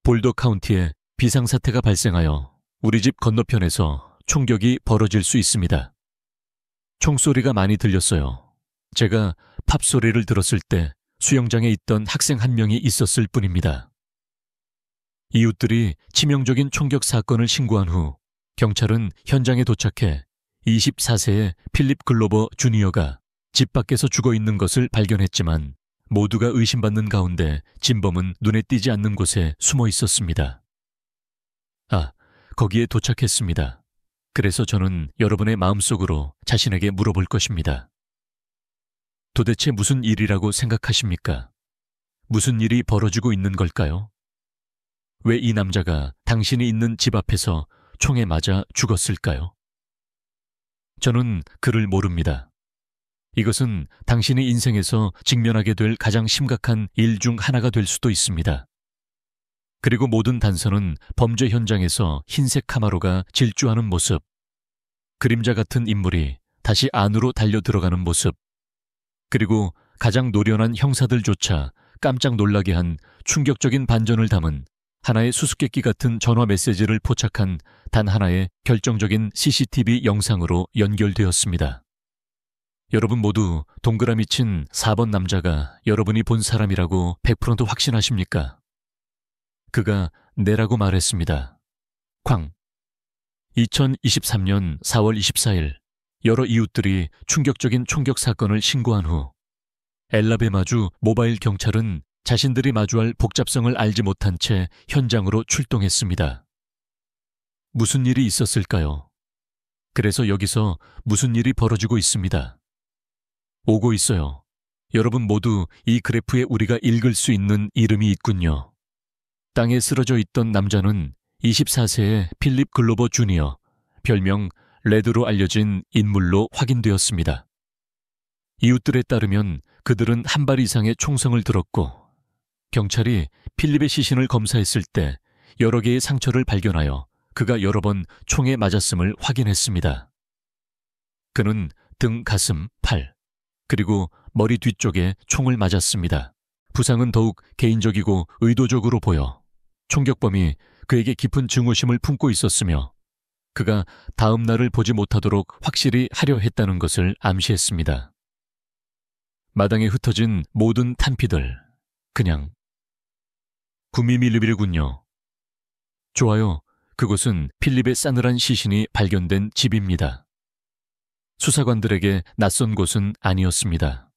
볼더 카운티에 비상사태가 발생하여 우리 집 건너편에서 총격이 벌어질 수 있습니다. 총소리가 많이 들렸어요. 제가 팝소리를 들었을 때 수영장에 있던 학생 한 명이 있었을 뿐입니다. 이웃들이 치명적인 총격 사건을 신고한 후 경찰은 현장에 도착해 24세의 필립 글로버 주니어가 집 밖에서 죽어 있는 것을 발견했지만 모두가 의심받는 가운데 진범은 눈에 띄지 않는 곳에 숨어 있었습니다. 거기에 도착했습니다. 그래서 저는 여러분의 마음속으로 자신에게 물어볼 것입니다. 도대체 무슨 일이라고 생각하십니까? 무슨 일이 벌어지고 있는 걸까요? 왜 이 남자가 당신이 있는 집 앞에서 총에 맞아 죽었을까요? 저는 그를 모릅니다. 이것은 당신의 인생에서 직면하게 될 가장 심각한 일 중 하나가 될 수도 있습니다. 그리고 모든 단서는 범죄 현장에서 흰색 카마로가 질주하는 모습, 그림자 같은 인물이 다시 안으로 달려 들어가는 모습, 그리고 가장 노련한 형사들조차 깜짝 놀라게 한 충격적인 반전을 담은 하나의 수수께끼 같은 전화 메시지를 포착한 단 하나의 결정적인 CCTV 영상으로 연결되었습니다. 여러분 모두 동그라미 친 4번 남자가 여러분이 본 사람이라고 100% 확신하십니까? 그가 네라고 말했습니다. 쾅. 2023년 4월 24일 여러 이웃들이 충격적인 총격 사건을 신고한 후 엘라베마주 모바일 경찰은 자신들이 마주할 복잡성을 알지 못한 채 현장으로 출동했습니다. 무슨 일이 있었을까요? 그래서 여기서 무슨 일이 벌어지고 있습니다. 오고 있어요. 여러분 모두 이 그래프에 우리가 읽을 수 있는 이름이 있군요. 땅에 쓰러져 있던 남자는 24세의 필립 글로버 주니어, 별명 레드로 알려진 인물로 확인되었습니다. 이웃들에 따르면 그들은 한 발 이상의 총성을 들었고 경찰이 필립의 시신을 검사했을 때 여러 개의 상처를 발견하여 그가 여러 번 총에 맞았음을 확인했습니다. 그는 등, 가슴, 팔, 그리고 머리 뒤쪽에 총을 맞았습니다. 부상은 더욱 개인적이고 의도적으로 보여 총격범이 그에게 깊은 증오심을 품고 있었으며 그가 다음 날을 보지 못하도록 확실히 하려 했다는 것을 암시했습니다. 마당에 흩어진 모든 탄피들, 그냥 9mm군요. 좋아요. 그곳은 필립의 싸늘한 시신이 발견된 집입니다. 수사관들에게 낯선 곳은 아니었습니다.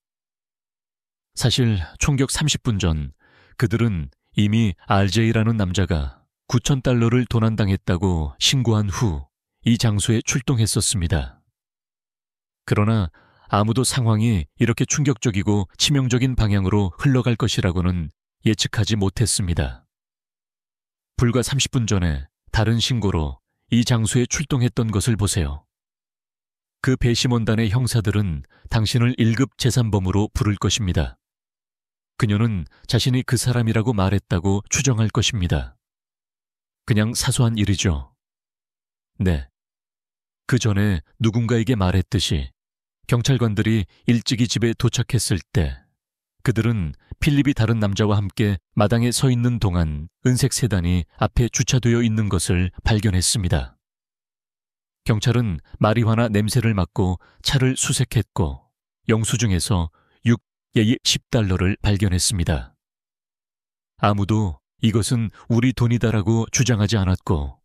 사실 총격 30분 전 그들은 이미 RJ라는 남자가 $9,000를 도난당했다고 신고한 후 이 장소에 출동했었습니다. 그러나 아무도 상황이 이렇게 충격적이고 치명적인 방향으로 흘러갈 것이라고는 예측하지 못했습니다. 불과 30분 전에 다른 신고로 이 장소에 출동했던 것을 보세요. 그 배심원단의 형사들은 당신을 1급 재산범으로 부를 것입니다. 그녀는 자신이 그 사람이라고 말했다고 추정할 것입니다. 그냥 사소한 일이죠. 네. 그 전에 누군가에게 말했듯이 경찰관들이 일찍이 집에 도착했을 때 그들은 필립이 다른 남자와 함께 마당에 서 있는 동안 은색 세단이 앞에 주차되어 있는 것을 발견했습니다. 경찰은 마리화나 냄새를 맡고 차를 수색했고 영수증에서 6예이 $10를 발견했습니다. 아무도 이것은 우리 돈이다라고 주장하지 않았고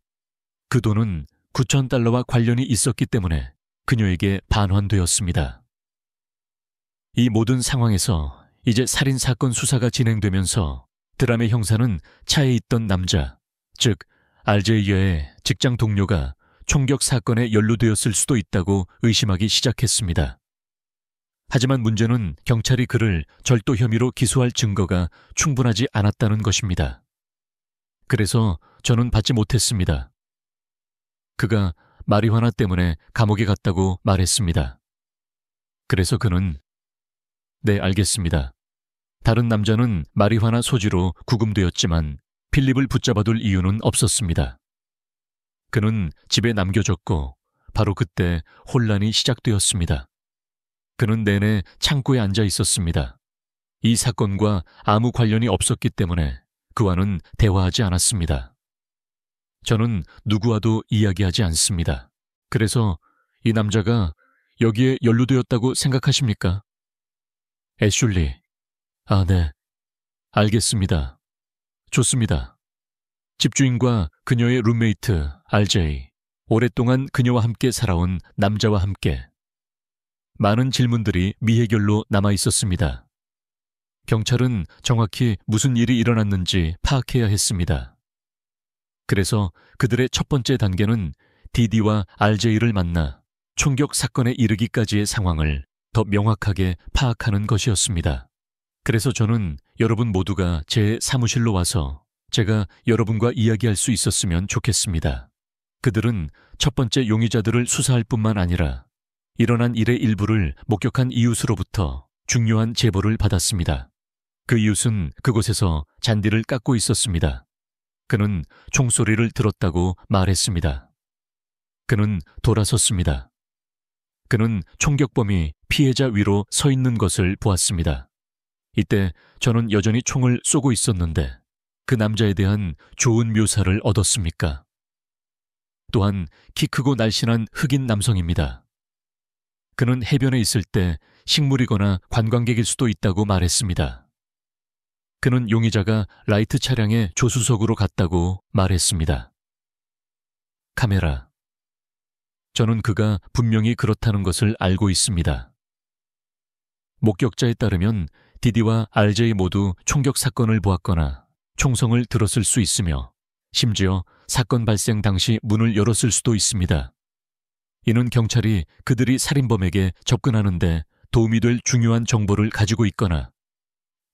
그 돈은 $9,000와 관련이 있었기 때문에 그녀에게 반환되었습니다. 이 모든 상황에서 이제 살인사건 수사가 진행되면서 드람의 형사는 차에 있던 남자, 즉 RJ의 직장 동료가 총격 사건에 연루되었을 수도 있다고 의심하기 시작했습니다. 하지만 문제는 경찰이 그를 절도 혐의로 기소할 증거가 충분하지 않았다는 것입니다. 그래서 저는 받지 못했습니다. 그가 마리화나 때문에 감옥에 갔다고 말했습니다. 그래서 그는 네, 알겠습니다. 다른 남자는 마리화나 소지로 구금되었지만 필립을 붙잡아둘 이유는 없었습니다. 그는 집에 남겨졌고 바로 그때 혼란이 시작되었습니다. 그는 내내 창고에 앉아 있었습니다. 이 사건과 아무 관련이 없었기 때문에 그와는 대화하지 않았습니다. 저는 누구와도 이야기하지 않습니다. 그래서 이 남자가 여기에 연루되었다고 생각하십니까? 애슐리. 아, 네. 알겠습니다. 좋습니다. 집주인과 그녀의 룸메이트 RJ. 오랫동안 그녀와 함께 살아온 남자와 함께. 많은 질문들이 미해결로 남아 있었습니다. 경찰은 정확히 무슨 일이 일어났는지 파악해야 했습니다. 그래서 그들의 첫 번째 단계는 디디와 RJ를 만나 총격 사건에 이르기까지의 상황을 더 명확하게 파악하는 것이었습니다. 그래서 저는 여러분 모두가 제 사무실로 와서 제가 여러분과 이야기할 수 있었으면 좋겠습니다. 그들은 첫 번째 용의자들을 수사할 뿐만 아니라 일어난 일의 일부를 목격한 이웃으로부터 중요한 제보를 받았습니다. 그 이웃은 그곳에서 잔디를 깎고 있었습니다. 그는 총소리를 들었다고 말했습니다. 그는 돌아섰습니다. 그는 총격범이 피해자 위로 서 있는 것을 보았습니다. 이때 저는 여전히 총을 쏘고 있었는데 그 남자에 대한 좋은 묘사를 얻었습니까? 또한 키 크고 날씬한 흑인 남성입니다. 그는 해변에 있을 때 식물이거나 관광객일 수도 있다고 말했습니다. 그는 용의자가 라이트 차량의 조수석으로 갔다고 말했습니다. 카메라. 저는 그가 분명히 그렇다는 것을 알고 있습니다. 목격자에 따르면 디디와 RJ 모두 총격 사건을 보았거나 총성을 들었을 수 있으며 심지어 사건 발생 당시 문을 열었을 수도 있습니다. 이는 경찰이 그들이 살인범에게 접근하는데 도움이 될 중요한 정보를 가지고 있거나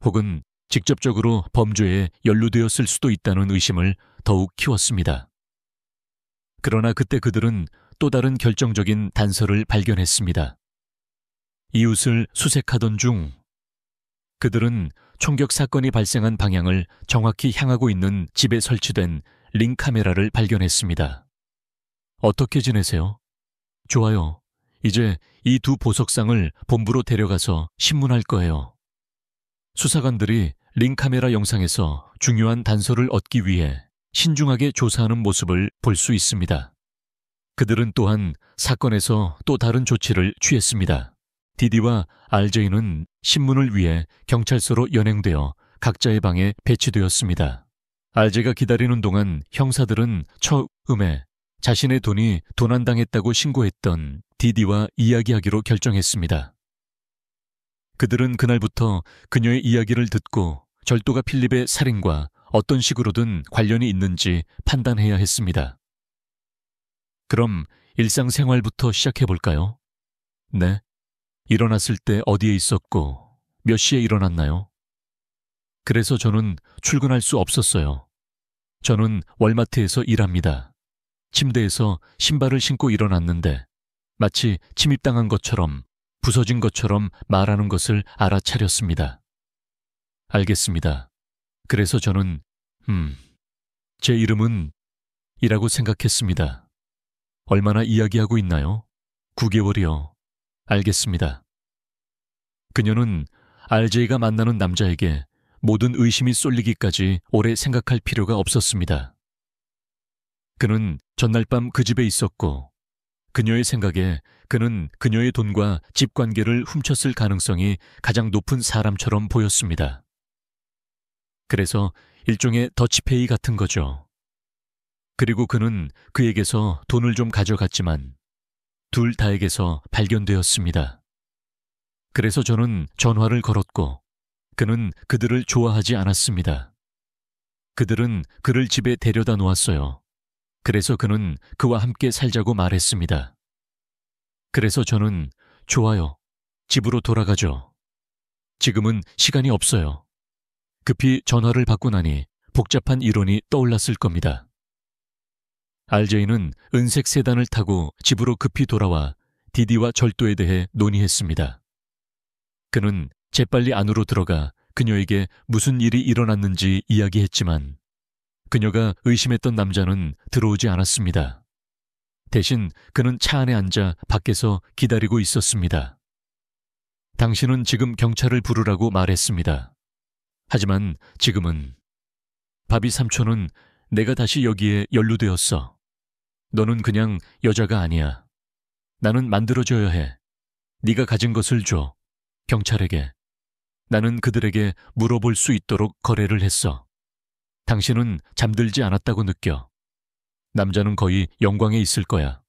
혹은 직접적으로 범죄에 연루되었을 수도 있다는 의심을 더욱 키웠습니다. 그러나 그때 그들은 또 다른 결정적인 단서를 발견했습니다. 이웃을 수색하던 중 그들은 총격 사건이 발생한 방향을 정확히 향하고 있는 집에 설치된 링 카메라를 발견했습니다. 어떻게 지내세요? 좋아요. 이제 이 두 보석상을 본부로 데려가서 신문할 거예요. 수사관들이 링 카메라 영상에서 중요한 단서를 얻기 위해 신중하게 조사하는 모습을 볼 수 있습니다. 그들은 또한 사건에서 또 다른 조치를 취했습니다. 디디와 RJ는 신문을 위해 경찰서로 연행되어 각자의 방에 배치되었습니다. RJ가 기다리는 동안 형사들은 처음에 자신의 돈이 도난당했다고 신고했던 디디와 이야기하기로 결정했습니다. 그들은 그날부터 그녀의 이야기를 듣고 절도가 필립의 살인과 어떤 식으로든 관련이 있는지 판단해야 했습니다. 그럼 일상생활부터 시작해볼까요? 네. 일어났을 때 어디에 있었고 몇 시에 일어났나요? 그래서 저는 출근할 수 없었어요. 저는 월마트에서 일합니다. 침대에서 신발을 신고 일어났는데 마치 침입당한 것처럼 부서진 것처럼 말하는 것을 알아차렸습니다. 알겠습니다. 그래서 저는 제 이름은 이라고 생각했습니다. 얼마나 이야기하고 있나요? 9개월이요. 알겠습니다. 그녀는 RJ가 만나는 남자에게 모든 의심이 쏠리기까지 오래 생각할 필요가 없었습니다. 그는 전날 밤 그 집에 있었고 그녀의 생각에 그는 그녀의 돈과 집 관계를 훔쳤을 가능성이 가장 높은 사람처럼 보였습니다. 그래서 일종의 더치페이 같은 거죠. 그리고 그는 그에게서 돈을 좀 가져갔지만 둘 다에게서 발견되었습니다. 그래서 저는 전화를 걸었고 그는 그들을 좋아하지 않았습니다. 그들은 그를 집에 데려다 놓았어요. 그래서 그는 그와 함께 살자고 말했습니다. 그래서 저는 좋아요. 집으로 돌아가죠. 지금은 시간이 없어요. 급히 전화를 받고 나니 복잡한 이론이 떠올랐을 겁니다. RJ는 은색 세단을 타고 집으로 급히 돌아와 디디와 절도에 대해 논의했습니다. 그는 재빨리 안으로 들어가 그녀에게 무슨 일이 일어났는지 이야기했지만 그녀가 의심했던 남자는 들어오지 않았습니다. 대신 그는 차 안에 앉아 밖에서 기다리고 있었습니다. 당신은 지금 경찰을 부르라고 말했습니다. 하지만 지금은 바비 삼촌은 내가 다시 여기에 연루되었어. 너는 그냥 여자가 아니야. 나는 만들어줘야 해. 네가 가진 것을 줘. 경찰에게. 나는 그들에게 물어볼 수 있도록 거래를 했어. 당신은 잠들지 않았다고 느껴. 남자는 거의 영광에 있을 거야.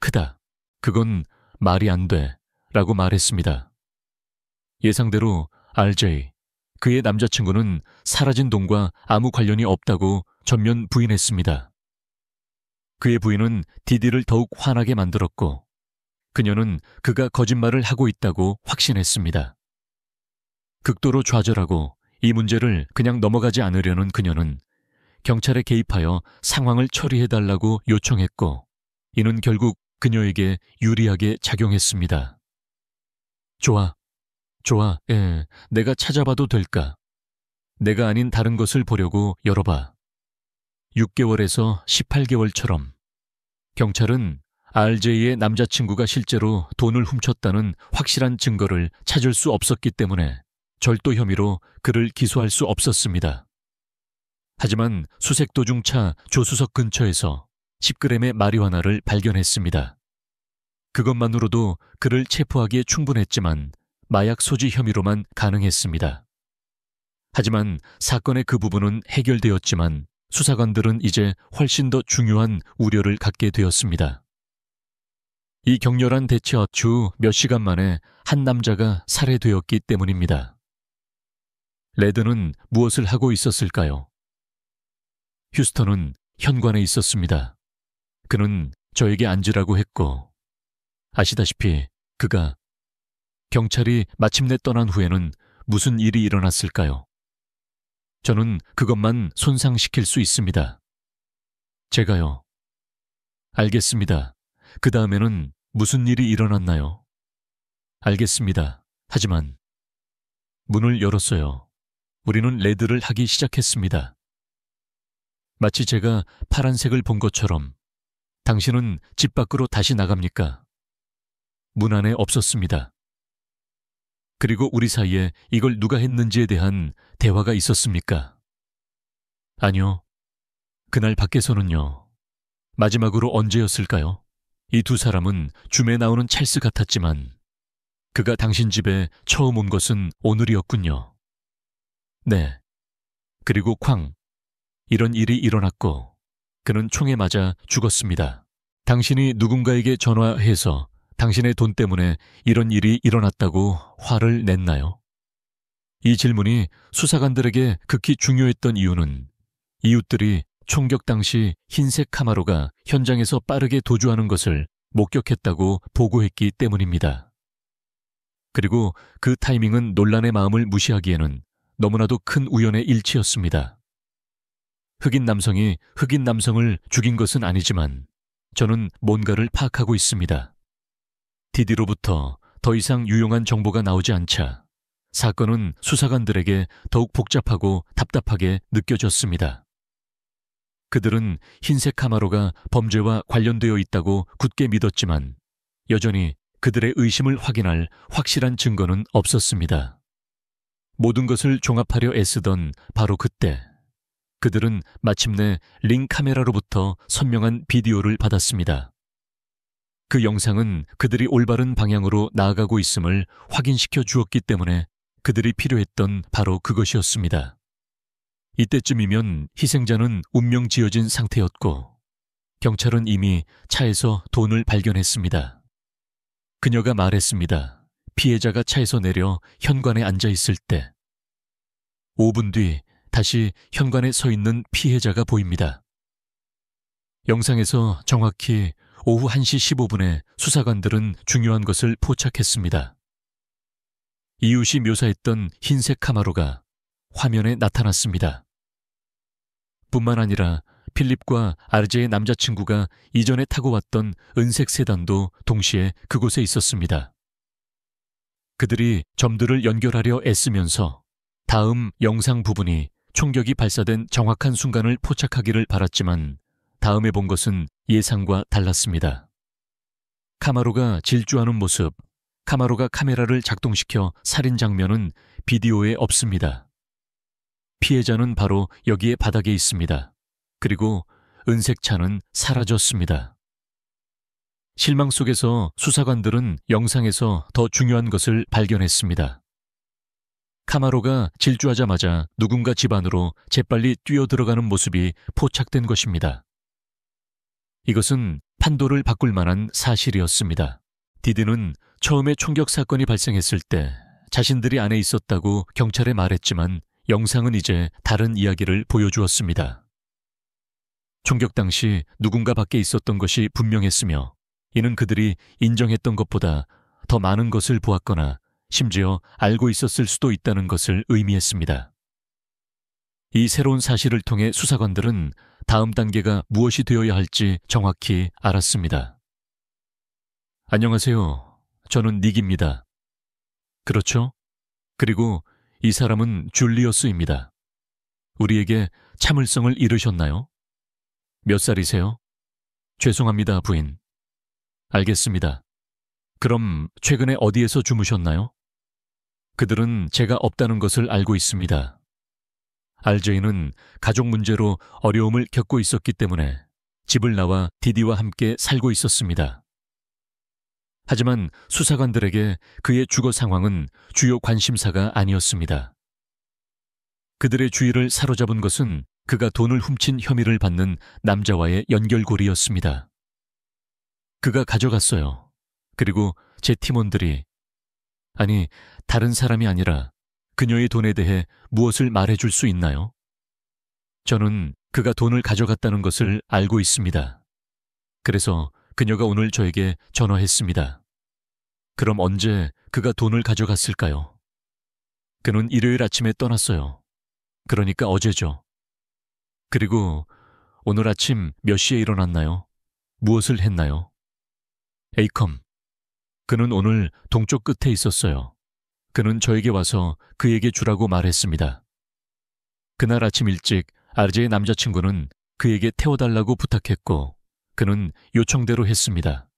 크다. 그건 말이 안 돼. 라고 말했습니다. 예상대로 RJ, 그의 남자친구는 사라진 돈과 아무 관련이 없다고 전면 부인했습니다. 그의 부인은 디디를 더욱 화나게 만들었고 그녀는 그가 거짓말을 하고 있다고 확신했습니다. 극도로 좌절하고 이 문제를 그냥 넘어가지 않으려는 그녀는 경찰에 개입하여 상황을 처리해달라고 요청했고 이는 결국 그녀에게 유리하게 작용했습니다. 좋아, 내가 찾아봐도 될까? 내가 아닌 다른 것을 보려고 열어봐. 6개월에서 18개월처럼 경찰은 RJ의 남자친구가 실제로 돈을 훔쳤다는 확실한 증거를 찾을 수 없었기 때문에 절도 혐의로 그를 기소할 수 없었습니다. 하지만 수색도중차 조수석 근처에서 10g의 마리화나를 발견했습니다. 그것만으로도 그를 체포하기에 충분했지만 마약 소지 혐의로만 가능했습니다. 하지만 사건의 그 부분은 해결되었지만 수사관들은 이제 훨씬 더 중요한 우려를 갖게 되었습니다. 이 격렬한 대치와 주 몇 시간 만에 한 남자가 살해되었기 때문입니다. 레드는 무엇을 하고 있었을까요? 휴스턴은 현관에 있었습니다. 그는 저에게 앉으라고 했고 아시다시피 그가 경찰이 마침내 떠난 후에는 무슨 일이 일어났을까요? 저는 그것만 손상시킬 수 있습니다. 제가요. 알겠습니다. 그 다음에는 무슨 일이 일어났나요? 알겠습니다. 하지만 문을 열었어요. 우리는 레드를 하기 시작했습니다. 마치 제가 파란색을 본 것처럼 당신은 집 밖으로 다시 나갑니까? 문 안에 없었습니다. 그리고 우리 사이에 이걸 누가 했는지에 대한 대화가 있었습니까? 아니요. 그날 밖에서는요. 마지막으로 언제였을까요? 이 두 사람은 줌에 나오는 찰스 같았지만 그가 당신 집에 처음 온 것은 오늘이었군요. 네. 그리고 쾅. 이런 일이 일어났고 그는 총에 맞아 죽었습니다. 당신이 누군가에게 전화해서 당신의 돈 때문에 이런 일이 일어났다고 화를 냈나요? 이 질문이 수사관들에게 극히 중요했던 이유는 이웃들이 총격 당시 흰색 카마로가 현장에서 빠르게 도주하는 것을 목격했다고 보고했기 때문입니다. 그리고 그 타이밍은 논란의 마음을 무시하기에는 너무나도 큰 우연의 일치였습니다. 흑인 남성이 흑인 남성을 죽인 것은 아니지만 저는 뭔가를 파악하고 있습니다. 디디로부터 더 이상 유용한 정보가 나오지 않자 사건은 수사관들에게 더욱 복잡하고 답답하게 느껴졌습니다. 그들은 흰색 카마로가 범죄와 관련되어 있다고 굳게 믿었지만 여전히 그들의 의심을 확인할 확실한 증거는 없었습니다. 모든 것을 종합하려 애쓰던 바로 그때 그들은 마침내 링 카메라로부터 선명한 비디오를 받았습니다. 그 영상은 그들이 올바른 방향으로 나아가고 있음을 확인시켜 주었기 때문에 그들이 필요했던 바로 그것이었습니다. 이때쯤이면 희생자는 운명지어진 상태였고 경찰은 이미 차에서 돈을 발견했습니다. 그녀가 말했습니다. 피해자가 차에서 내려 현관에 앉아 있을 때 5분 뒤 다시 현관에 서 있는 피해자가 보입니다. 영상에서 정확히 오후 1시 15분에 수사관들은 중요한 것을 포착했습니다. 이웃이 묘사했던 흰색 카마로가 화면에 나타났습니다. 뿐만 아니라 필립과 RJ의 남자친구가 이전에 타고 왔던 은색 세단도 동시에 그곳에 있었습니다. 그들이 점들을 연결하려 애쓰면서 다음 영상 부분이 총격이 발사된 정확한 순간을 포착하기를 바랐지만 다음에 본 것은 예상과 달랐습니다. 카마로가 질주하는 모습, 카마로가 카메라를 작동시켜 살인 장면은 비디오에 없습니다. 피해자는 바로 여기에 바닥에 있습니다. 그리고 은색 차는 사라졌습니다. 실망 속에서 수사관들은 영상에서 더 중요한 것을 발견했습니다. 카마로가 질주하자마자 누군가 집 안으로 재빨리 뛰어들어가는 모습이 포착된 것입니다. 이것은 판도를 바꿀 만한 사실이었습니다. 디디는 처음에 총격 사건이 발생했을 때 자신들이 안에 있었다고 경찰에 말했지만 영상은 이제 다른 이야기를 보여주었습니다. 총격 당시 누군가 밖에 있었던 것이 분명했으며 이는 그들이 인정했던 것보다 더 많은 것을 보았거나 심지어 알고 있었을 수도 있다는 것을 의미했습니다. 이 새로운 사실을 통해 수사관들은 다음 단계가 무엇이 되어야 할지 정확히 알았습니다. 안녕하세요. 저는 닉입니다. 그렇죠? 그리고 이 사람은 줄리어스입니다. 우리에게 참을성을 잃으셨나요? 몇 살이세요? 죄송합니다, 부인. 알겠습니다. 그럼 최근에 어디에서 주무셨나요? 그들은 제가 없다는 것을 알고 있습니다. RJ는 가족 문제로 어려움을 겪고 있었기 때문에 집을 나와 디디와 함께 살고 있었습니다. 하지만 수사관들에게 그의 주거 상황은 주요 관심사가 아니었습니다. 그들의 주의를 사로잡은 것은 그가 돈을 훔친 혐의를 받는 남자와의 연결고리였습니다. 그가 가져갔어요. 그리고 제 팀원들이, 아니, 다른 사람이 아니라 그녀의 돈에 대해 무엇을 말해줄 수 있나요? 저는 그가 돈을 가져갔다는 것을 알고 있습니다. 그래서 그녀가 오늘 저에게 전화했습니다. 그럼 언제 그가 돈을 가져갔을까요? 그는 일요일 아침에 떠났어요. 그러니까 어제죠. 그리고 오늘 아침 몇 시에 일어났나요? 무엇을 했나요? 에이컴. 그는 오늘 동쪽 끝에 있었어요. 그는 저에게 와서 그에게 주라고 말했습니다. 그날 아침 일찍 RJ의 남자친구는 그에게 태워달라고 부탁했고 그는 요청대로 했습니다.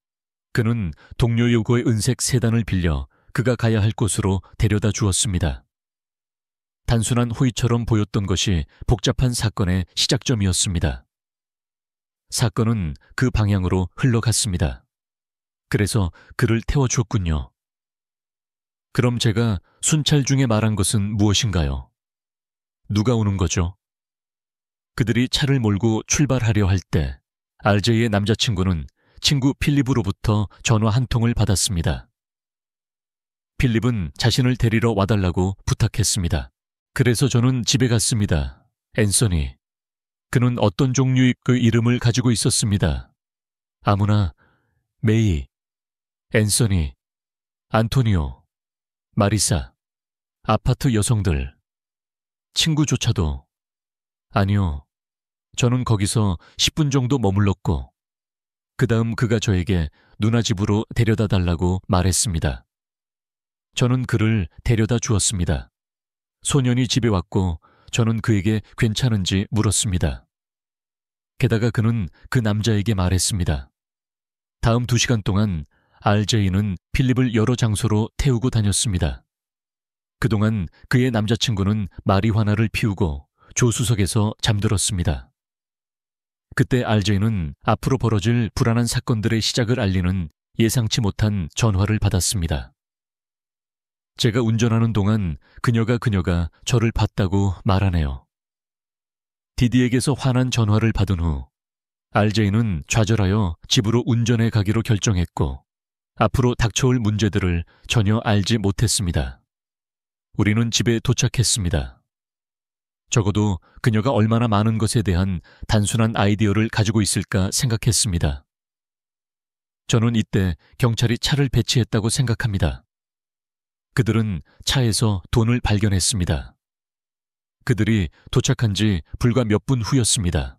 그는 동료 요구의 은색 세단을 빌려 그가 가야 할 곳으로 데려다 주었습니다. 단순한 호의처럼 보였던 것이 복잡한 사건의 시작점이었습니다. 사건은 그 방향으로 흘러갔습니다. 그래서 그를 태워주었군요. 그럼 제가 순찰 중에 말한 것은 무엇인가요? 누가 오는 거죠? 그들이 차를 몰고 출발하려 할 때 RJ의 남자친구는 친구 필립으로부터 전화 한 통을 받았습니다. 필립은 자신을 데리러 와달라고 부탁했습니다. 그래서 저는 집에 갔습니다. 앤서니. 그는 어떤 종류의 그 이름을 가지고 있었습니다. 아무나, 메이, 앤서니, 안토니오, 마리사, 아파트 여성들, 친구조차도. 아니요. 저는 거기서 10분 정도 머물렀고 그 다음 그가 저에게 누나 집으로 데려다 달라고 말했습니다. 저는 그를 데려다 주었습니다. 소년이 집에 왔고 저는 그에게 괜찮은지 물었습니다. 게다가 그는 그 남자에게 말했습니다. 다음 2시간 동안 RJ는 필립을 여러 장소로 태우고 다녔습니다. 그동안 그의 남자친구는 마리화나를 피우고 조수석에서 잠들었습니다. 그때 RJ는 앞으로 벌어질 불안한 사건들의 시작을 알리는 예상치 못한 전화를 받았습니다. 제가 운전하는 동안 그녀가 저를 봤다고 말하네요. 디디에게서 화난 전화를 받은 후 RJ는 좌절하여 집으로 운전해 가기로 결정했고 앞으로 닥쳐올 문제들을 전혀 알지 못했습니다. 우리는 집에 도착했습니다. 적어도 그녀가 얼마나 많은 것에 대한 단순한 아이디어를 가지고 있을까 생각했습니다. 저는 이때 경찰이 차를 배치했다고 생각합니다. 그들은 차에서 돈을 발견했습니다. 그들이 도착한 지 불과 몇 분 후였습니다.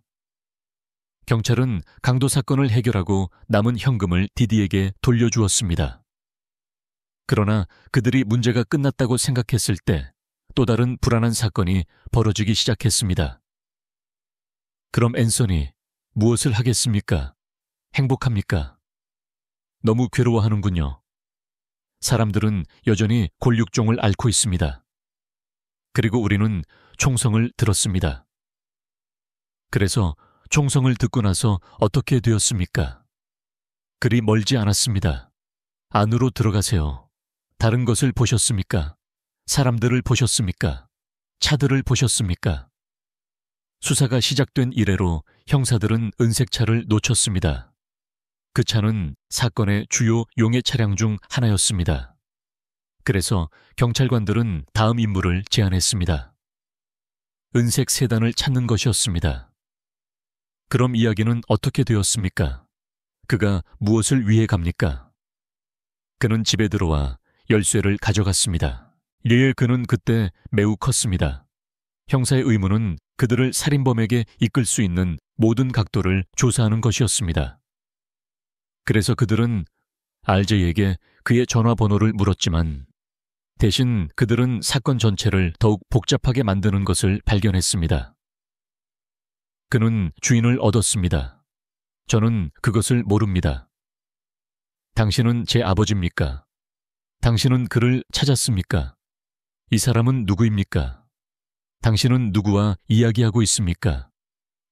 경찰은 강도 사건을 해결하고 남은 현금을 디디에게 돌려주었습니다. 그러나 그들이 문제가 끝났다고 생각했을 때 또 다른 불안한 사건이 벌어지기 시작했습니다. 그럼 앤서니, 무엇을 하겠습니까? 행복합니까? 너무 괴로워하는군요. 사람들은 여전히 골육종을 앓고 있습니다. 그리고 우리는 총성을 들었습니다. 그래서 총성을 듣고 나서 어떻게 되었습니까? 그리 멀지 않았습니다. 안으로 들어가세요. 다른 것을 보셨습니까? 사람들을 보셨습니까? 차들을 보셨습니까? 수사가 시작된 이래로 형사들은 은색차를 놓쳤습니다. 그 차는 사건의 주요 용해 차량 중 하나였습니다. 그래서 경찰관들은 다음 임무를 제안했습니다. 은색 세단을 찾는 것이었습니다. 그럼 이야기는 어떻게 되었습니까? 그가 무엇을 위해 갑니까? 그는 집에 들어와 열쇠를 가져갔습니다. 이에 그는 그때 매우 컸습니다. 형사의 의무는 그들을 살인범에게 이끌 수 있는 모든 각도를 조사하는 것이었습니다. 그래서 그들은 RJ에게 그의 전화번호를 물었지만 대신 그들은 사건 전체를 더욱 복잡하게 만드는 것을 발견했습니다. 그는 주인을 얻었습니다. 저는 그것을 모릅니다. 당신은 제 아버지입니까? 당신은 그를 찾았습니까? 이 사람은 누구입니까? 당신은 누구와 이야기하고 있습니까?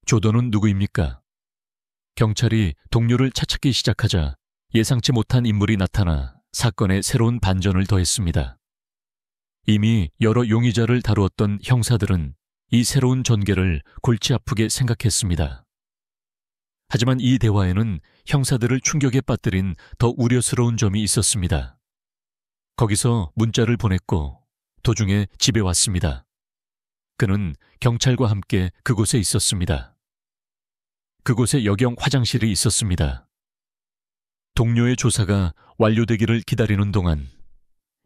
조던은 누구입니까? 경찰이 동료를 찾기 시작하자 예상치 못한 인물이 나타나 사건에 새로운 반전을 더했습니다. 이미 여러 용의자를 다루었던 형사들은 이 새로운 전개를 골치 아프게 생각했습니다. 하지만 이 대화에는 형사들을 충격에 빠뜨린 더 우려스러운 점이 있었습니다. 거기서 문자를 보냈고 도중에 집에 왔습니다. 그는 경찰과 함께 그곳에 있었습니다. 그곳에 여경 화장실이 있었습니다. 동료의 조사가 완료되기를 기다리는 동안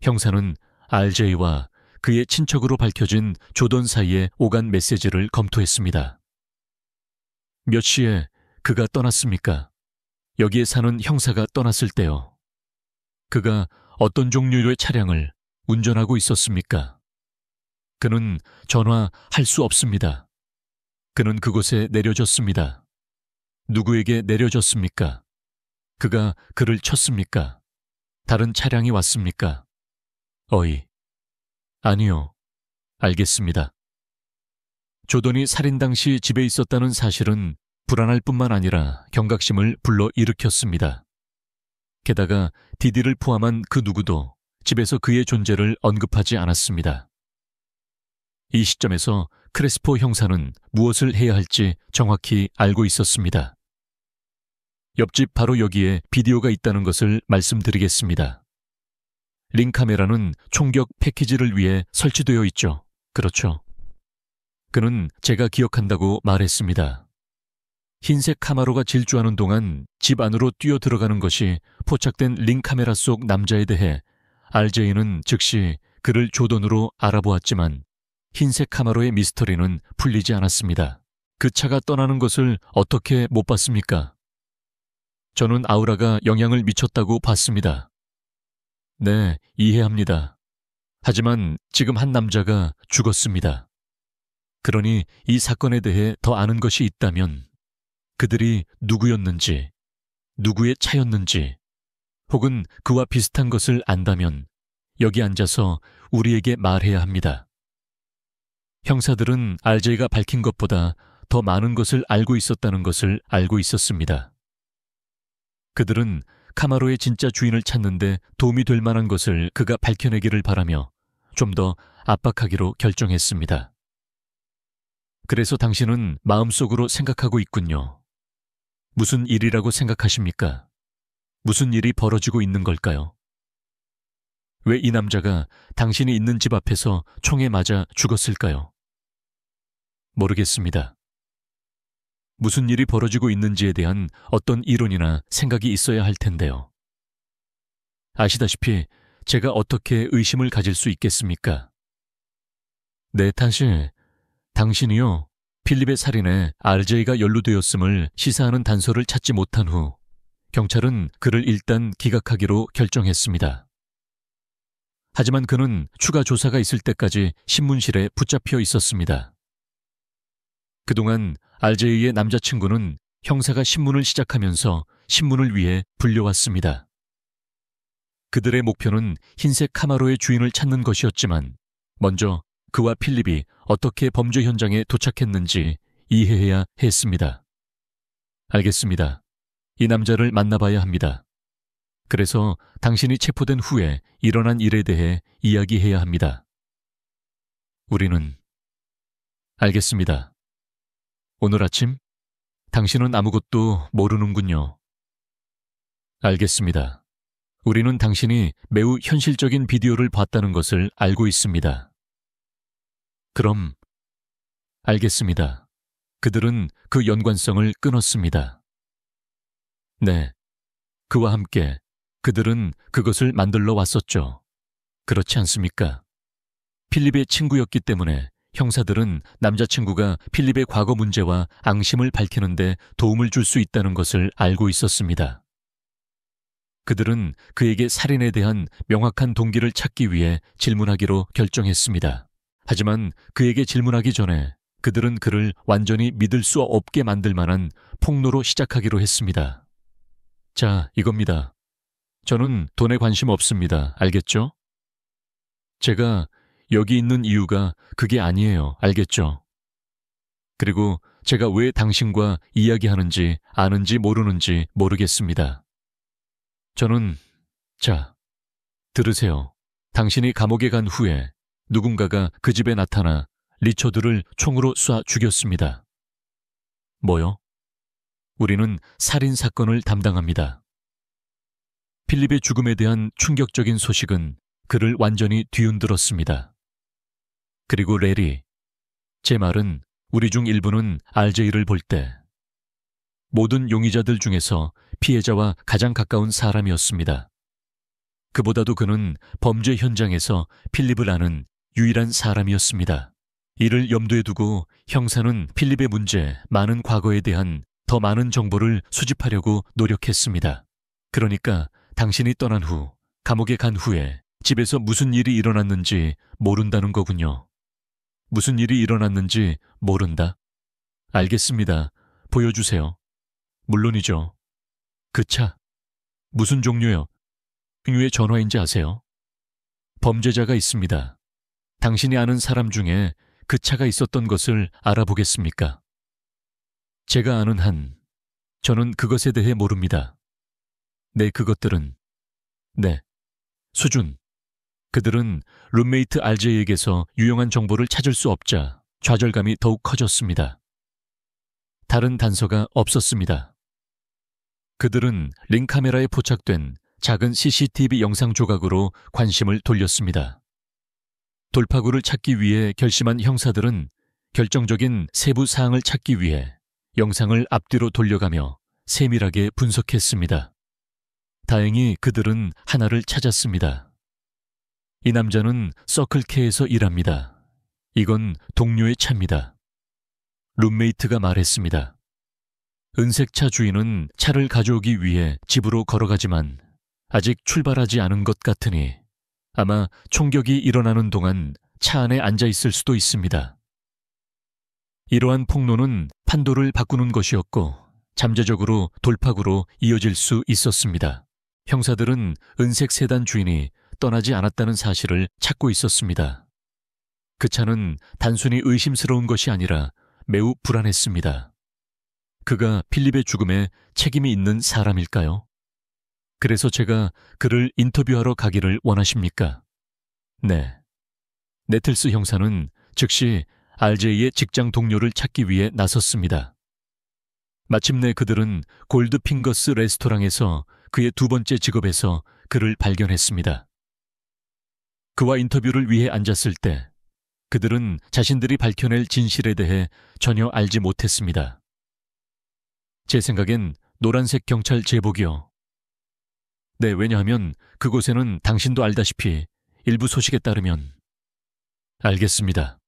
형사는 RJ와 그의 친척으로 밝혀진 조던 사이에 오간 메시지를 검토했습니다. 몇 시에 그가 떠났습니까? 여기에 사는 형사가 떠났을 때요. 그가 어떤 종류의 차량을 운전하고 있었습니까? 그는 전화할 수 없습니다. 그는 그곳에 내려졌습니다. 누구에게 내려졌습니까? 그가 그를 쳤습니까? 다른 차량이 왔습니까? 아니요. 알겠습니다. 조던이 살인 당시 집에 있었다는 사실은 불안할 뿐만 아니라 경각심을 불러 일으켰습니다. 게다가 디디를 포함한 그 누구도 집에서 그의 존재를 언급하지 않았습니다. 이 시점에서 크레스포 형사는 무엇을 해야 할지 정확히 알고 있었습니다. 옆집 바로 여기에 비디오가 있다는 것을 말씀드리겠습니다. 링카메라는 총격 패키지를 위해 설치되어 있죠. 그렇죠. 그는 제가 기억한다고 말했습니다. 흰색 카마로가 질주하는 동안 집 안으로 뛰어들어가는 것이 포착된 링카메라 속 남자에 대해 RJ는 즉시 그를 조던으로 알아보았지만 흰색 카마로의 미스터리는 풀리지 않았습니다. 그 차가 떠나는 것을 어떻게 못 봤습니까? 저는 아우라가 영향을 미쳤다고 봤습니다. 네, 이해합니다. 하지만 지금 한 남자가 죽었습니다. 그러니 이 사건에 대해 더 아는 것이 있다면 그들이 누구였는지, 누구의 차였는지, 혹은 그와 비슷한 것을 안다면 여기 앉아서 우리에게 말해야 합니다. 형사들은 RJ가 밝힌 것보다 더 많은 것을 알고 있었다는 것을 알고 있었습니다. 그들은 카마로의 진짜 주인을 찾는데 도움이 될 만한 것을 그가 밝혀내기를 바라며 좀 더 압박하기로 결정했습니다. 그래서 당신은 마음속으로 생각하고 있군요. 무슨 일이라고 생각하십니까? 무슨 일이 벌어지고 있는 걸까요? 왜 이 남자가 당신이 있는 집 앞에서 총에 맞아 죽었을까요? 모르겠습니다. 무슨 일이 벌어지고 있는지에 대한 어떤 이론이나 생각이 있어야 할 텐데요. 아시다시피 제가 어떻게 의심을 가질 수 있겠습니까? 네, 당신이요. 필립의 살인에 RJ가 연루되었음을 시사하는 단서를 찾지 못한 후 경찰은 그를 일단 기각하기로 결정했습니다. 하지만 그는 추가 조사가 있을 때까지 신문실에 붙잡혀 있었습니다. 그동안 RJ의 남자친구는 형사가 신문을 시작하면서 신문을 위해 불려왔습니다. 그들의 목표는 흰색 카마로의 주인을 찾는 것이었지만 먼저 그와 필립이 어떻게 범죄 현장에 도착했는지 이해해야 했습니다. 알겠습니다. 이 남자를 만나봐야 합니다. 그래서 당신이 체포된 후에 일어난 일에 대해 이야기해야 합니다. 우리는 알겠습니다. 오늘 아침? 당신은 아무것도 모르는군요. 알겠습니다. 우리는 당신이 매우 현실적인 비디오를 봤다는 것을 알고 있습니다. 그럼 알겠습니다. 그들은 그 연관성을 끊었습니다. 네, 그와 함께 그들은 그것을 만들러 왔었죠. 그렇지 않습니까? 필립의 친구였기 때문에 형사들은 남자친구가 필립의 과거 문제와 앙심을 밝히는데 도움을 줄 수 있다는 것을 알고 있었습니다. 그들은 그에게 살인에 대한 명확한 동기를 찾기 위해 질문하기로 결정했습니다. 하지만 그에게 질문하기 전에 그들은 그를 완전히 믿을 수 없게 만들 만한 폭로로 시작하기로 했습니다. 자, 이겁니다. 저는 돈에 관심 없습니다. 알겠죠? 제가 여기 있는 이유가 그게 아니에요. 알겠죠? 그리고 제가 왜 당신과 이야기하는지 아는지 모르는지 모르겠습니다. 자, 들으세요. 당신이 감옥에 간 후에 누군가가 그 집에 나타나 리처드를 총으로 쏴 죽였습니다. 뭐요? 우리는 살인 사건을 담당합니다. 필립의 죽음에 대한 충격적인 소식은 그를 완전히 뒤흔들었습니다. 그리고 레리, 제 말은 우리 중 일부는 RJ를 볼 때 모든 용의자들 중에서 피해자와 가장 가까운 사람이었습니다. 그보다도 그는 범죄 현장에서 필립을 아는 유일한 사람이었습니다. 이를 염두에 두고 형사는 필립의 문제, 많은 과거에 대한 더 많은 정보를 수집하려고 노력했습니다. 그러니까 당신이 떠난 후, 감옥에 간 후에 집에서 무슨 일이 일어났는지 모른다는 거군요. 무슨 일이 일어났는지 모른다? 알겠습니다. 보여주세요. 물론이죠. 그 차, 무슨 종류요? 종류의 전화인지 아세요? 범죄자가 있습니다. 당신이 아는 사람 중에 그 차가 있었던 것을 알아보겠습니까? 제가 아는 한, 저는 그것에 대해 모릅니다. 네, 그것들은, 네, 수준. 그들은 룸메이트 RJ에게서 유용한 정보를 찾을 수 없자 좌절감이 더욱 커졌습니다. 다른 단서가 없었습니다. 그들은 링카메라에 포착된 작은 CCTV 영상 조각으로 관심을 돌렸습니다. 돌파구를 찾기 위해 결심한 형사들은 결정적인 세부 사항을 찾기 위해 영상을 앞뒤로 돌려가며 세밀하게 분석했습니다. 다행히 그들은 하나를 찾았습니다. 이 남자는 서클K에서 일합니다. 이건 동료의 차입니다. 룸메이트가 말했습니다. 은색 차 주인은 차를 가져오기 위해 집으로 걸어가지만 아직 출발하지 않은 것 같으니 아마 총격이 일어나는 동안 차 안에 앉아 있을 수도 있습니다. 이러한 폭로는 판도를 바꾸는 것이었고 잠재적으로 돌파구로 이어질 수 있었습니다. 형사들은 은색 세단 주인이 떠나지 않았다는 사실을 찾고 있었습니다. 그 차는 단순히 의심스러운 것이 아니라 매우 불안했습니다. 그가 필립의 죽음에 책임이 있는 사람일까요? 그래서 제가 그를 인터뷰하러 가기를 원하십니까? 네. 네틀스 형사는 즉시 RJ의 직장 동료를 찾기 위해 나섰습니다. 마침내 그들은 골드핑거스 레스토랑에서 그의 두 번째 직업에서 그를 발견했습니다. 그와 인터뷰를 위해 앉았을 때 그들은 자신들이 밝혀낼 진실에 대해 전혀 알지 못했습니다. 제 생각엔 노란색 경찰 제복이요. 네, 왜냐하면 그곳에는 당신도 알다시피 일부 소식에 따르면 알겠습니다.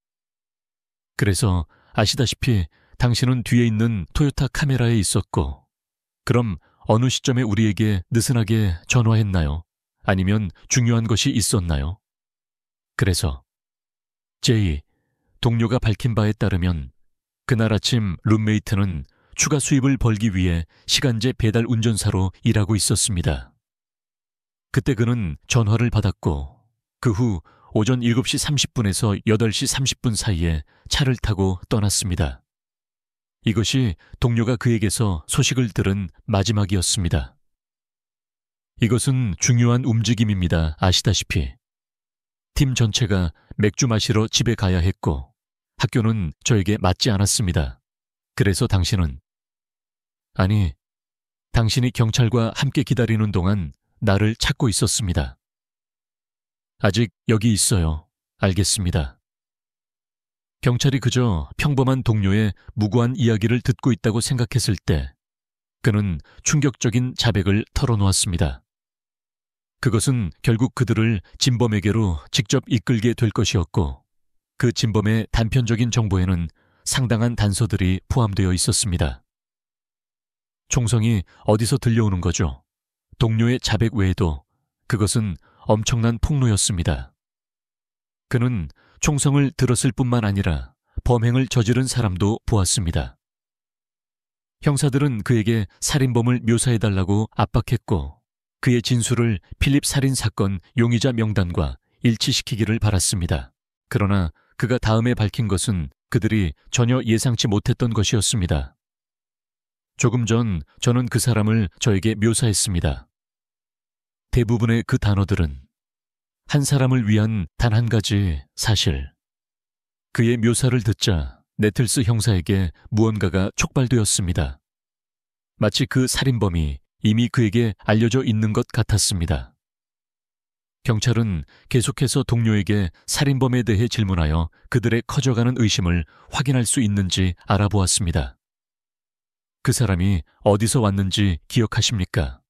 그래서 아시다시피 당신은 뒤에 있는 토요타 카메라에 있었고 그럼 어느 시점에 우리에게 느슨하게 전화했나요? 아니면 중요한 것이 있었나요? 그래서 제이, 동료가 밝힌 바에 따르면 그날 아침 룸메이트는 추가 수입을 벌기 위해 시간제 배달 운전사로 일하고 있었습니다. 그때 그는 전화를 받았고 그 후 오전 7시 30분에서 8시 30분 사이에 차를 타고 떠났습니다. 이것이 동료가 그에게서 소식을 들은 마지막이었습니다. 이것은 중요한 움직임입니다. 아시다시피. 팀 전체가 맥주 마시러 집에 가야 했고 학교는 저에게 맞지 않았습니다. 그래서 당신은 아니, 당신이 경찰과 함께 기다리는 동안 나를 찾고 있었습니다. 아직 여기 있어요. 알겠습니다. 경찰이 그저 평범한 동료의 무고한 이야기를 듣고 있다고 생각했을 때 그는 충격적인 자백을 털어놓았습니다. 그것은 결국 그들을 진범에게로 직접 이끌게 될 것이었고 그 진범의 단편적인 정보에는 상당한 단서들이 포함되어 있었습니다. 총성이 어디서 들려오는 거죠? 동료의 자백 외에도 그것은 엄청난 폭로였습니다. 그는 총성을 들었을 뿐만 아니라 범행을 저지른 사람도 보았습니다. 형사들은 그에게 살인범을 묘사해달라고 압박했고 그의 진술을 필립 살인사건 용의자 명단과 일치시키기를 바랐습니다. 그러나 그가 다음에 밝힌 것은 그들이 전혀 예상치 못했던 것이었습니다. 조금 전 저는 그 사람을 저에게 묘사했습니다. 대부분의 그 단어들은 한 사람을 위한 단 한 가지 사실. 그의 묘사를 듣자 네틀스 형사에게 무언가가 촉발되었습니다. 마치 그 살인범이 이미 그에게 알려져 있는 것 같았습니다. 경찰은 계속해서 동료에게 살인범에 대해 질문하여 그들의 커져가는 의심을 확인할 수 있는지 알아보았습니다. 그 사람이 어디서 왔는지 기억하십니까?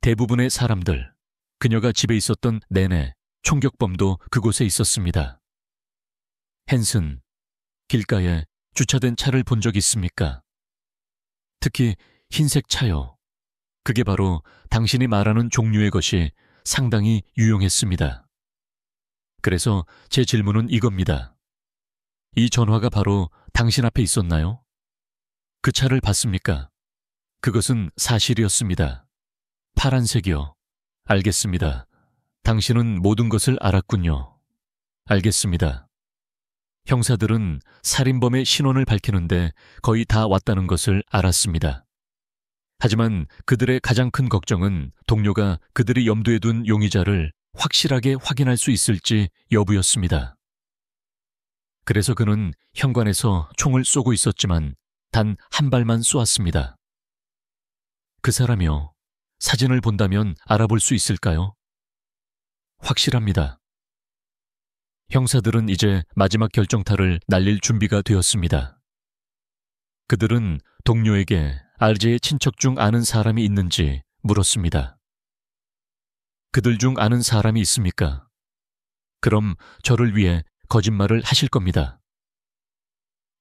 대부분의 사람들, 그녀가 집에 있었던 내내 총격범도 그곳에 있었습니다. 헨슨, 길가에 주차된 차를 본 적 있습니까? 특히 흰색 차요. 그게 바로 당신이 말하는 종류의 것이 상당히 유용했습니다. 그래서 제 질문은 이겁니다. 이 전화가 바로 당신 앞에 있었나요? 그 차를 봤습니까? 그것은 사실이었습니다. 파란색이요. 알겠습니다. 당신은 모든 것을 알았군요. 알겠습니다. 형사들은 살인범의 신원을 밝히는데 거의 다 왔다는 것을 알았습니다. 하지만 그들의 가장 큰 걱정은 동료가 그들이 염두에 둔 용의자를 확실하게 확인할 수 있을지 여부였습니다. 그래서 그는 현관에서 총을 쏘고 있었지만 단 한 발만 쏘았습니다. 그 사람이요. 사진을 본다면 알아볼 수 있을까요? 확실합니다. 형사들은 이제 마지막 결정타를 날릴 준비가 되었습니다. 그들은 동료에게 RJ의 친척 중 아는 사람이 있는지 물었습니다. 그들 중 아는 사람이 있습니까? 그럼 저를 위해 거짓말을 하실 겁니다.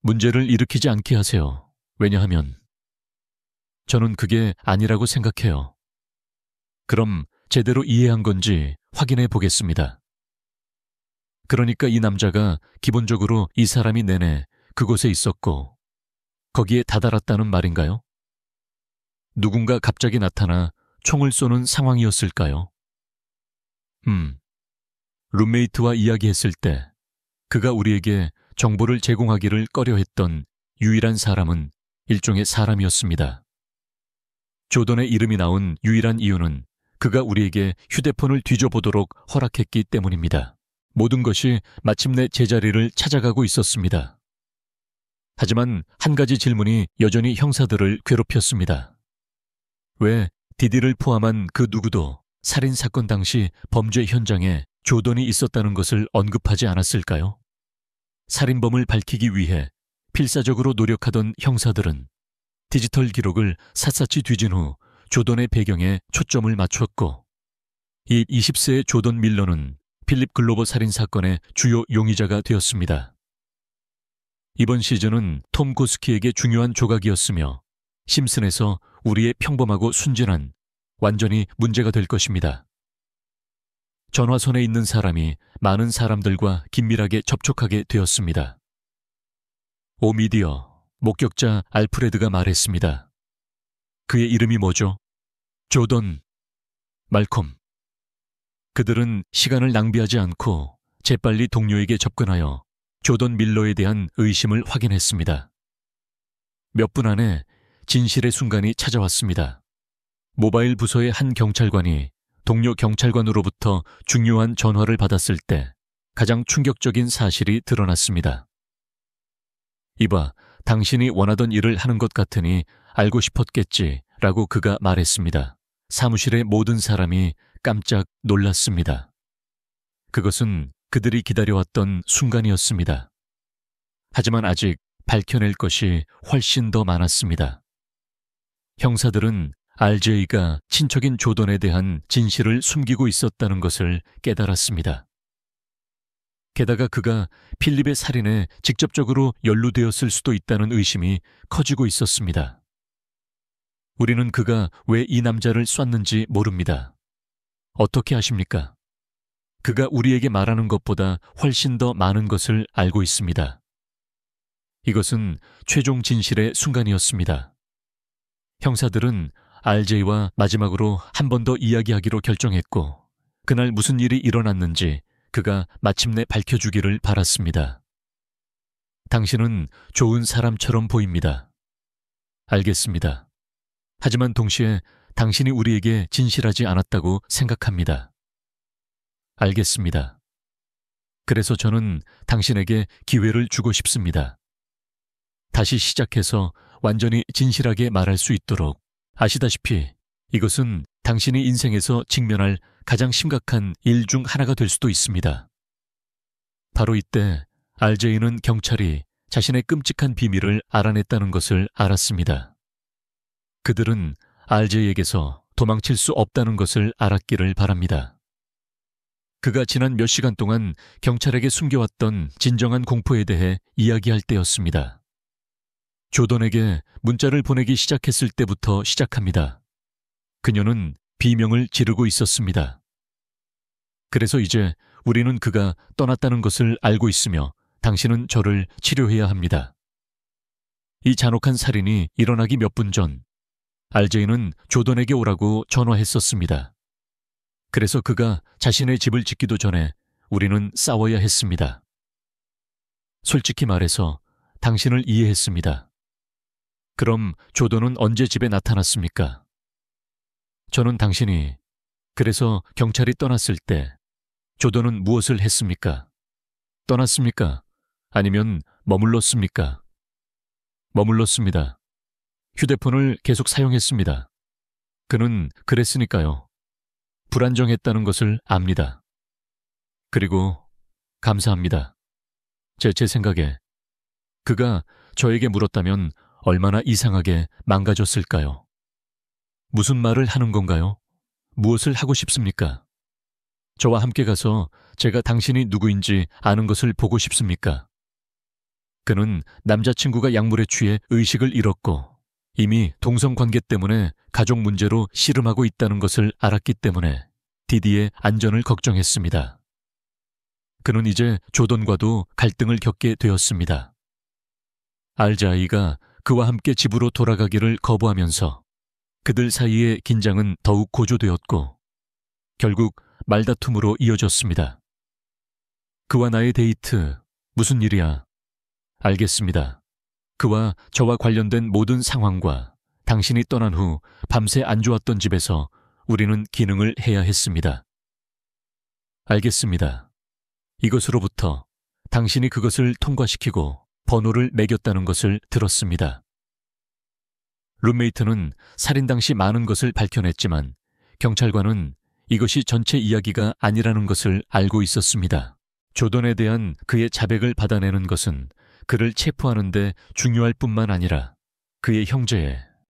문제를 일으키지 않게 하세요. 왜냐하면 저는 그게 아니라고 생각해요. 그럼 제대로 이해한 건지 확인해 보겠습니다. 그러니까 이 남자가 기본적으로 이 사람이 내내 그곳에 있었고 거기에 다다랐다는 말인가요? 누군가 갑자기 나타나 총을 쏘는 상황이었을까요? 룸메이트와 이야기했을 때 그가 우리에게 정보를 제공하기를 꺼려했던 유일한 사람은 일종의 사람이었습니다. 조던의 이름이 나온 유일한 이유는 그가 우리에게 휴대폰을 뒤져보도록 허락했기 때문입니다. 모든 것이 마침내 제자리를 찾아가고 있었습니다. 하지만 한 가지 질문이 여전히 형사들을 괴롭혔습니다. 왜 디디를 포함한 그 누구도 살인사건 당시 범죄 현장에 조던이 있었다는 것을 언급하지 않았을까요? 살인범을 밝히기 위해 필사적으로 노력하던 형사들은 디지털 기록을 샅샅이 뒤진 후 조던의 배경에 초점을 맞췄고 이 20세의 조던 밀러는 필립 글로버 살인사건의 주요 용의자가 되었습니다. 이번 시즌은 톰 고스키에게 중요한 조각이었으며 심슨에서 우리의 평범하고 순진한 완전히 문제가 될 것입니다. 전화선에 있는 사람이 많은 사람들과 긴밀하게 접촉하게 되었습니다. 오미디어, 목격자 알프레드가 말했습니다. 그의 이름이 뭐죠? 조던, 말콤. 그들은 시간을 낭비하지 않고 재빨리 동료에게 접근하여 조던 밀러에 대한 의심을 확인했습니다. 몇 분 안에 진실의 순간이 찾아왔습니다. 모바일 부서의 한 경찰관이 동료 경찰관으로부터 중요한 전화를 받았을 때 가장 충격적인 사실이 드러났습니다. 이봐, 당신이 원하던 일을 하는 것 같으니 알고 싶었겠지 라고 그가 말했습니다. 사무실의 모든 사람이 깜짝 놀랐습니다. 그것은 그들이 기다려왔던 순간이었습니다. 하지만 아직 밝혀낼 것이 훨씬 더 많았습니다. 형사들은 RJ가 친척인 조던에 대한 진실을 숨기고 있었다는 것을 깨달았습니다. 게다가 그가 필립의 살인에 직접적으로 연루되었을 수도 있다는 의심이 커지고 있었습니다. 우리는 그가 왜 이 남자를 쐈는지 모릅니다. 어떻게 아십니까? 그가 우리에게 말하는 것보다 훨씬 더 많은 것을 알고 있습니다. 이것은 최종 진실의 순간이었습니다. 형사들은 RJ와 마지막으로 한 번 더 이야기하기로 결정했고, 그날 무슨 일이 일어났는지 그가 마침내 밝혀주기를 바랐습니다. 당신은 좋은 사람처럼 보입니다. 알겠습니다. 하지만 동시에 당신이 우리에게 진실하지 않았다고 생각합니다. 알겠습니다. 그래서 저는 당신에게 기회를 주고 싶습니다. 다시 시작해서 완전히 진실하게 말할 수 있도록. 아시다시피 이것은 당신이 인생에서 직면할 가장 심각한 일 중 하나가 될 수도 있습니다. 바로 이때 RJ는 경찰이 자신의 끔찍한 비밀을 알아냈다는 것을 알았습니다. 그들은 RJ에게서 도망칠 수 없다는 것을 알았기를 바랍니다. 그가 지난 몇 시간 동안 경찰에게 숨겨왔던 진정한 공포에 대해 이야기할 때였습니다. 조던에게 문자를 보내기 시작했을 때부터 시작합니다. 그녀는 비명을 지르고 있었습니다. 그래서 이제 우리는 그가 떠났다는 것을 알고 있으며 당신은 저를 치료해야 합니다. 이 잔혹한 살인이 일어나기 몇 분 전, RJ는 조던에게 오라고 전화했었습니다. 그래서 그가 자신의 집을 짓기도 전에 우리는 싸워야 했습니다. 솔직히 말해서 당신을 이해했습니다. 그럼 조던은 언제 집에 나타났습니까? 저는 당신이 그래서 경찰이 떠났을 때 조던은 무엇을 했습니까? 떠났습니까? 아니면 머물렀습니까? 머물렀습니다. 휴대폰을 계속 사용했습니다. 그는 그랬으니까요. 불안정했다는 것을 압니다. 그리고 감사합니다. 제 생각에 그가 저에게 물었다면 얼마나 이상하게 망가졌을까요? 무슨 말을 하는 건가요? 무엇을 하고 싶습니까? 저와 함께 가서 제가 당신이 누구인지 아는 것을 보고 싶습니까? 그는 남자친구가 약물에 취해 의식을 잃었고 이미 동성관계 때문에 가족 문제로 씨름하고 있다는 것을 알았기 때문에 디디의 안전을 걱정했습니다. 그는 이제 조던과도 갈등을 겪게 되었습니다. RJ가 그와 함께 집으로 돌아가기를 거부하면서 그들 사이의 긴장은 더욱 고조되었고 결국 말다툼으로 이어졌습니다. 그와 나의 데이트, 무슨 일이야? 알겠습니다. 그와 저와 관련된 모든 상황과 당신이 떠난 후 밤새 안 좋았던 집에서 우리는 기능을 해야 했습니다. 알겠습니다. 이것으로부터 당신이 그것을 통과시키고 번호를 매겼다는 것을 들었습니다. 룸메이트는 살인 당시 많은 것을 밝혀냈지만 경찰관은 이것이 전체 이야기가 아니라는 것을 알고 있었습니다. 조던에 대한 그의 자백을 받아내는 것은 그를 체포하는 데 중요할 뿐만 아니라 그의 형제의